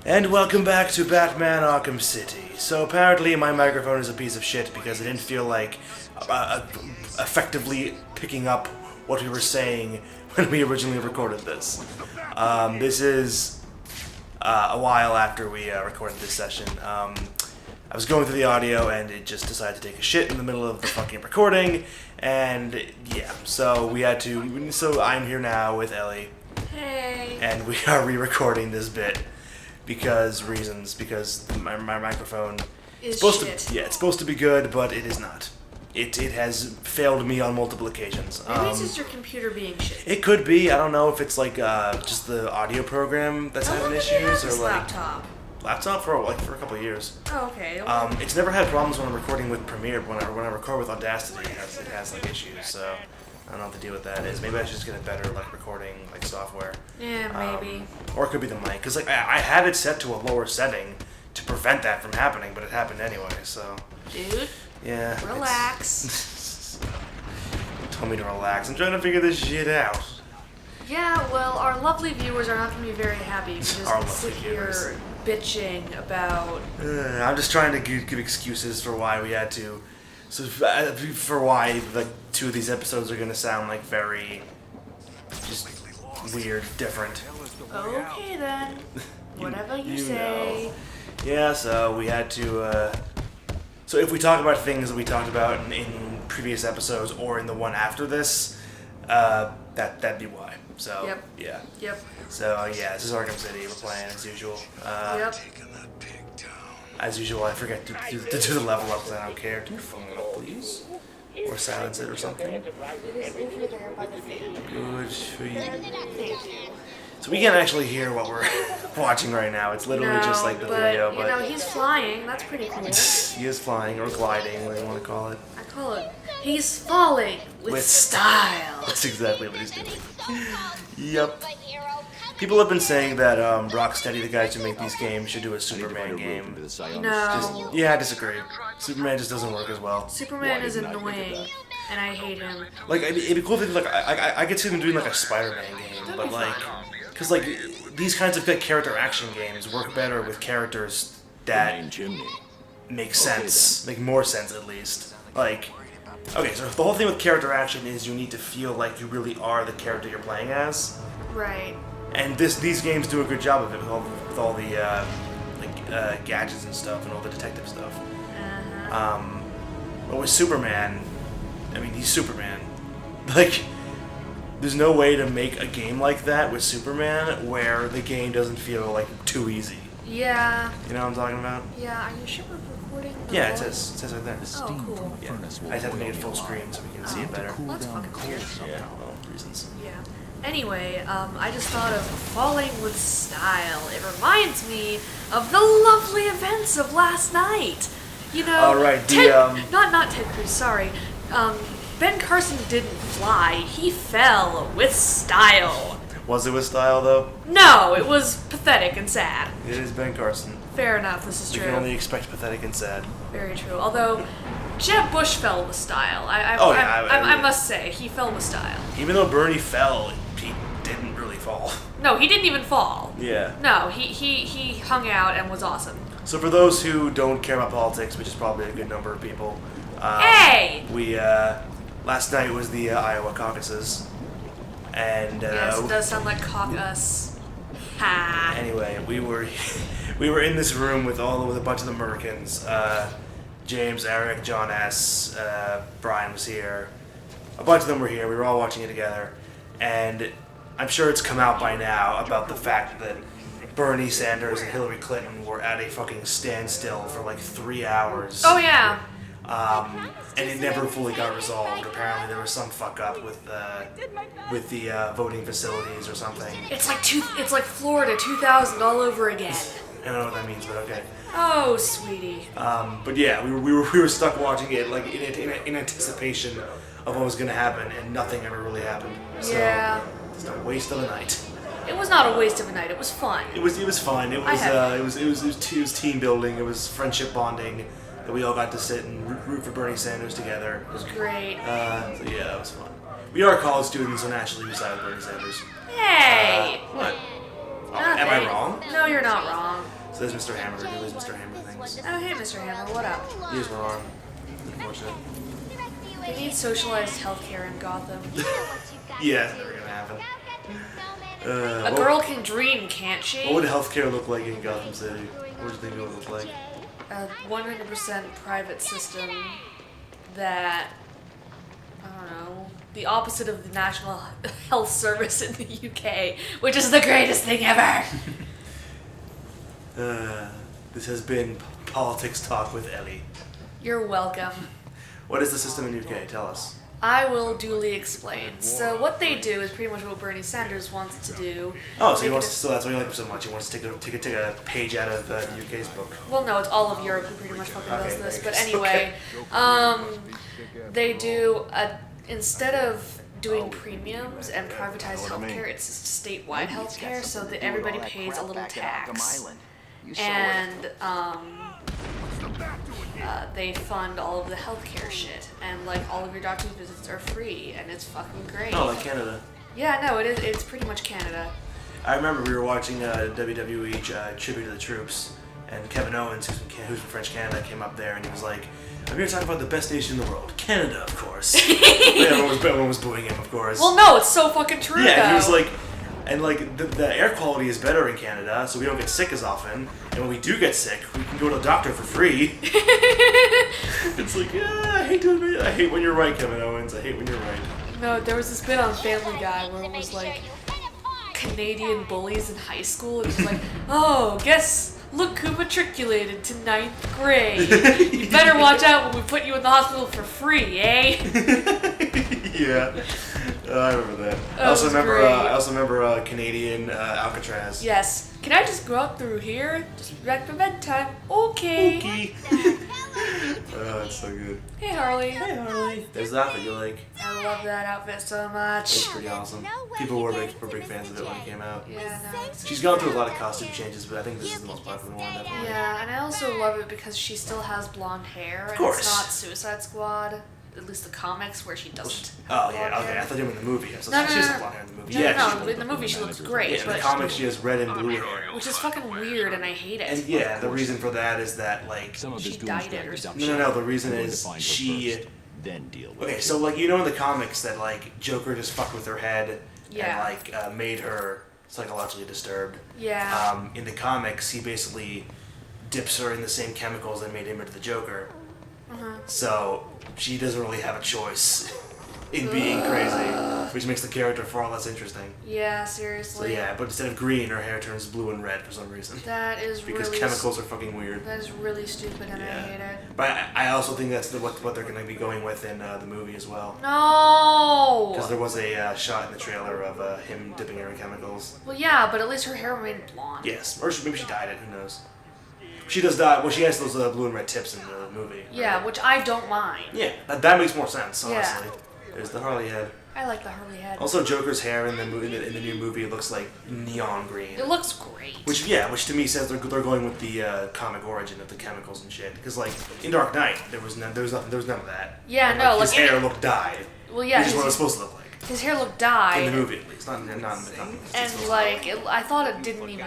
And welcome back to Batman Arkham City. So apparently my microphone is a piece of shit because it didn't feel like effectively picking up what we were saying when we originally recorded this. This is a while after we recorded this session. I was going through the audio and it just decided to take a shit in the middle of the fucking recording, and yeah, so we had to. So I'm here now with Ellie. Hey. And we are re-recording this bit because my microphone Is supposed shit. to it's supposed to be good, but it is not. It has failed me on multiple occasions. Maybe it's just your computer being shit. It could be. I don't know if it's like just the audio program that's How long having have you had issues, this or like laptop for a couple of years. Oh, okay. It's never had problems when I'm recording with Premiere. When I record with Audacity, it has like issues. So I don't know what the deal with that is. Maybe I should just get a better like recording like software. Yeah, maybe. Or it could be the mic, because like I had it set to a lower setting to prevent that from happening, but it happened anyway. So Dude, yeah, relax. Tell me to relax. I'm trying to figure this shit out. Yeah, well, our lovely viewers are not going to be very happy because Our we lovely sit here bitching about... I'm just trying to give excuses for why we had to. So for why like two of these episodes are gonna sound like very just weird, different. Okay then. Whatever you say. Know. Yeah, so we had to. So if we talk about things that we talked about in previous episodes or in the one after this, that'd be why. So Yep. yeah. Yep. So yeah, this is Arkham City. We're playing as usual. Yep. As usual, I forget to do the level up because I don't care. Do your phone up, please. Or silence it or something. It is over there by the fan. Good for you. Thank you. So we can't actually hear what we're watching right now. It's literally just like the video, you know, he's flying. That's pretty cool. he is flying or gliding, whatever you want to call it. I call it, he's falling with style. That's exactly what he's doing. Yep. People have been saying that Rocksteady, the guys who make these games, should do a Superman game. No. Yeah, I disagree. Superman just doesn't work as well. Superman is annoying, and I hate him. Like, it'd be cool if like I could see them doing like a Spider-Man game, but like, because like these kinds of character action games work better with characters that make sense, make more sense at least. Like, okay, so the whole thing with character action is you need to feel like you really are the character you're playing as. Right. And these games do a good job of it with all the gadgets and stuff and all the detective stuff. But with Superman, I mean, he's Superman. Like, there's no way to make a game like that with Superman where the game doesn't feel like too easy. Yeah. You know what I'm talking about? Yeah. Are you sure we're recording? Yeah, it says right there. Oh, cool. Yeah. I just have to make it full screen so we can see it better. Well, that's fucking weird. Yeah, well, reasons. Yeah. Anyway, I just thought of falling with style. It reminds me of the lovely events of last night. You know, Oh, right, not Ted Cruz. Sorry, Ben Carson didn't fly. He fell with style. Was it with style though? No, it was pathetic and sad. It is Ben Carson. Fair enough. This is We true. can only expect pathetic and sad. Very true. Although Jeb Bush fell with style. I must say he fell with style. Even though Bernie fell, he didn't really fall. No, he didn't even fall. Yeah. No, he hung out and was awesome. So for those who don't care about politics, which is probably a good number of people, Hey! we last night was the Iowa caucuses, and Yes, it does sound like caucus. Ha. anyway, we were in this room with a bunch of the Americans. James, Eric, John S, Brian was here. A bunch of them were here. We were all watching it together, and I'm sure it's come out by now about the fact that Bernie Sanders and Hillary Clinton were at a fucking standstill for like 3 hours. Oh yeah. And it never fully got resolved. Apparently there was some fuck up with the voting facilities or something. It's like Florida 2000 all over again. I don't know what that means, but okay. Oh, sweetie. But yeah, we were stuck watching it like in anticipation of what was gonna happen, and nothing ever really happened. So Yeah. it's a waste of a night. It was not a waste of a night. It was fun. It was fun. It was team building. It was friendship bonding. That we all got to sit and root for Bernie Sanders together. It was great. So yeah, it was fun. We are college students, so naturally we side with Bernie Sanders. Hey. What? Am I wrong? No, you're not wrong. So there's Mr. Hammer. There's Mr. Hammer things. Oh, hey, Mr. Hammer, what up? He has one arm. Unfortunate. We need socialized healthcare in Gotham. Yeah, it's never gonna happen. A girl can dream, can't she? What would healthcare look like in Gotham City? What would you think it would look like? A 100% private system that, I don't know, the opposite of the National Health Service in the UK, which is the greatest thing ever. This has been Politics Talk with Ellie. You're welcome. What is the system in UK? Tell us. I will duly explain. So what they do is pretty much what Bernie Sanders wants to do. Oh, so he wants to, so that's why you like him so much. He wants to take a page out of the UK's book. Well, no, it's all of Europe who pretty much fucking does this. But thanks. anyway, they do instead of doing premiums and privatized healthcare, it's statewide healthcare, so that everybody pays a little tax, and they fund all of the healthcare shit, and like all of your doctor's visits are free, and it's fucking great. Oh, like Canada. Yeah, no, it is. It's pretty much Canada. I remember we were watching WWE Tribute to the Troops, and Kevin Owens, who's from French Canada, came up there and he was like, "I'm here to talk about the best nation in the world, Canada, of course." Everyone was booing him, of course. Well, no, it's so fucking true. Yeah, though. and he was like, and like the air quality is better in Canada, so we don't get sick as often. And when we do get sick, we can go to the doctor for free. It's like, yeah, I hate when you're right, Kevin Owens. I hate when you're right. No, there was this bit on Family Guy where it was like Canadian bullies in high school. It was like, oh, look who matriculated to 9th grade. You better watch out when we put you in the hospital for free, eh? Yeah. I remember that. I also remember Canadian Alcatraz. Yes. Can I just go out through here? Just back for bedtime. Okay. Okay. Oh, that's so good. Hey, Harley. Hey, Harley. There's the outfit you like. I love that outfit so much. It's pretty awesome. People were big fans of it when it came out. Yeah, no. She's gone through a lot of costume changes, but I think this is the most popular one, definitely. Yeah, and I also love it because she still has blonde hair, and course. it's not Suicide Squad. At least the comics where she doesn't. Oh, have yeah, blonde okay. hair. I thought you were in the movie. So No, she no, has no. blonde hair in the movie. No, Yeah, no, in the movie she looks great, yeah, in but the comics she has red and blue hair. which is fucking weird, and I hate it. And yeah, the reason for that is that, like... She dyed it or something. No, the reason is she... Okay, so, like, you know in the comics that, like, Joker just fucked with her head Yeah. and, like, made her psychologically disturbed. Yeah. In the comics, he basically dips her in the same chemicals that made him into the Joker. So she doesn't really have a choice in being crazy, which makes the character far less interesting. Yeah, So seriously. yeah, but instead of green, her hair turns blue and red for some reason. That is Because really chemicals are fucking weird. That is really stupid, and I Yeah. hate it. But I also think that's what they're going to be going with in the movie as well. No. Because there was a shot in the trailer of him dipping her in chemicals. Well, yeah, but at least her hair remained blonde. Yes, or maybe she dyed it. Who knows? She does dye. Well, she has those blue and red tips in the movie. Yeah, right? which I don't mind. Yeah, that makes more sense. Yeah. Honestly, there's the Harley head. I like the Harley head. Also, Joker's hair in the new movie looks like neon green. It looks great. Which to me says they're going with the comic origin of the chemicals and shit. Because like in Dark Knight, there was none of that. Yeah, And, no, his like, hair looked dyed. Well, yeah, Which is what it's supposed to look like his hair looked dyed. in the movie, at least, not in the comics. And like, I thought it didn't even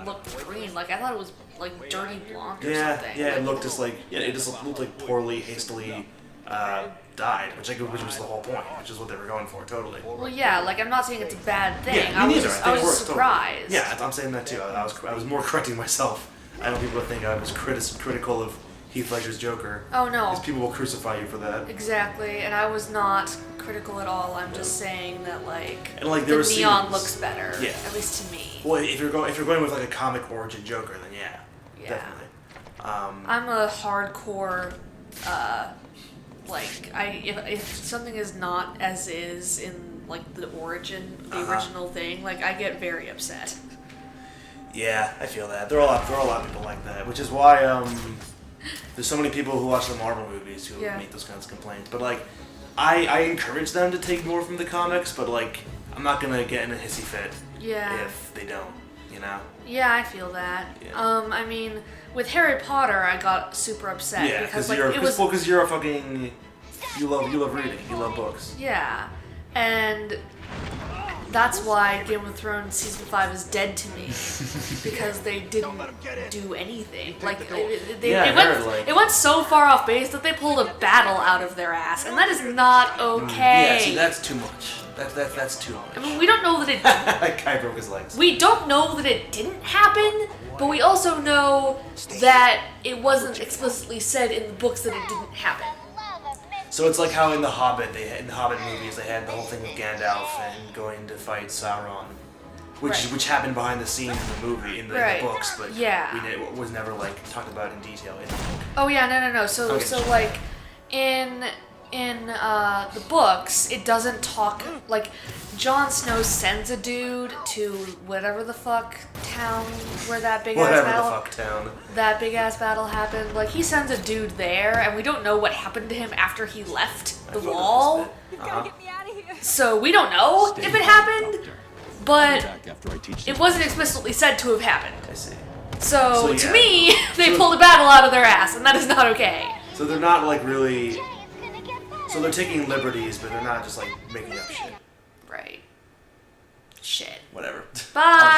look green. Like, I thought it was like dirty blonde or something. Yeah, it looked just like it just looked like poorly, hastily dyed, which was the whole point, which is what they were going for, totally. Well, yeah, like I'm not saying it's a bad thing. Yeah, I me was neither. just, I I think was it works surprised. Totally. Yeah, I'm saying that too. I was more correcting myself. I don't people think I was critical of Heath Ledger's Joker. Oh no. Because people will crucify you for that. Exactly, and I was not critical at all. I'm just saying that like, And, like, there the were neon scenes- looks better. Yeah. At least to me. Well, if you're going with like a comic origin Joker, then yeah. Yeah. Definitely. I'm a hardcore, like if something is not as is in like the origin, the original thing, like I get very upset. Yeah, I feel that. There are a lot of people like that, which is why there's so many people who watch the Marvel movies who Yeah. make those kinds of complaints. But like, I encourage them to take more from the comics, but like, I'm not gonna get in a hissy fit Yeah. if they don't. You know? Yeah, I feel that. Yeah. I mean, with Harry Potter, I got super upset Yeah, because because like you're a fucking you love reading, you love books. yeah, and That's why Game of Thrones season 5 is dead to me, because they didn't do anything. Like it went so far off base that they pulled a battle out of their ass, and that is not okay. Yeah, see, that's too much. That's too much. I mean, we don't know that it. That guy broke his legs. We don't know that it didn't happen, but we also know that it wasn't explicitly said in the books that it didn't happen. So it's like how in the Hobbit movies, they had the whole thing with Gandalf and going to fight Sauron, which happened behind the scenes in the movie, in the books, but it was never like talked about in detail in the book. Oh yeah, no. So like in the books, it doesn't talk like Jon Snow sends a dude to whatever the fuck town where that big ass battle happened. Like he sends a dude there, and we don't know what happened to him after he left the wall. You gotta get me out of here. So we don't know if it happened, but it wasn't explicitly said to have happened. I see. So to me, they pulled a battle out of their ass, and that is not okay. So they're not like really. So they're taking liberties, but they're not just like making up shit. Right. Shit. Whatever. Bye.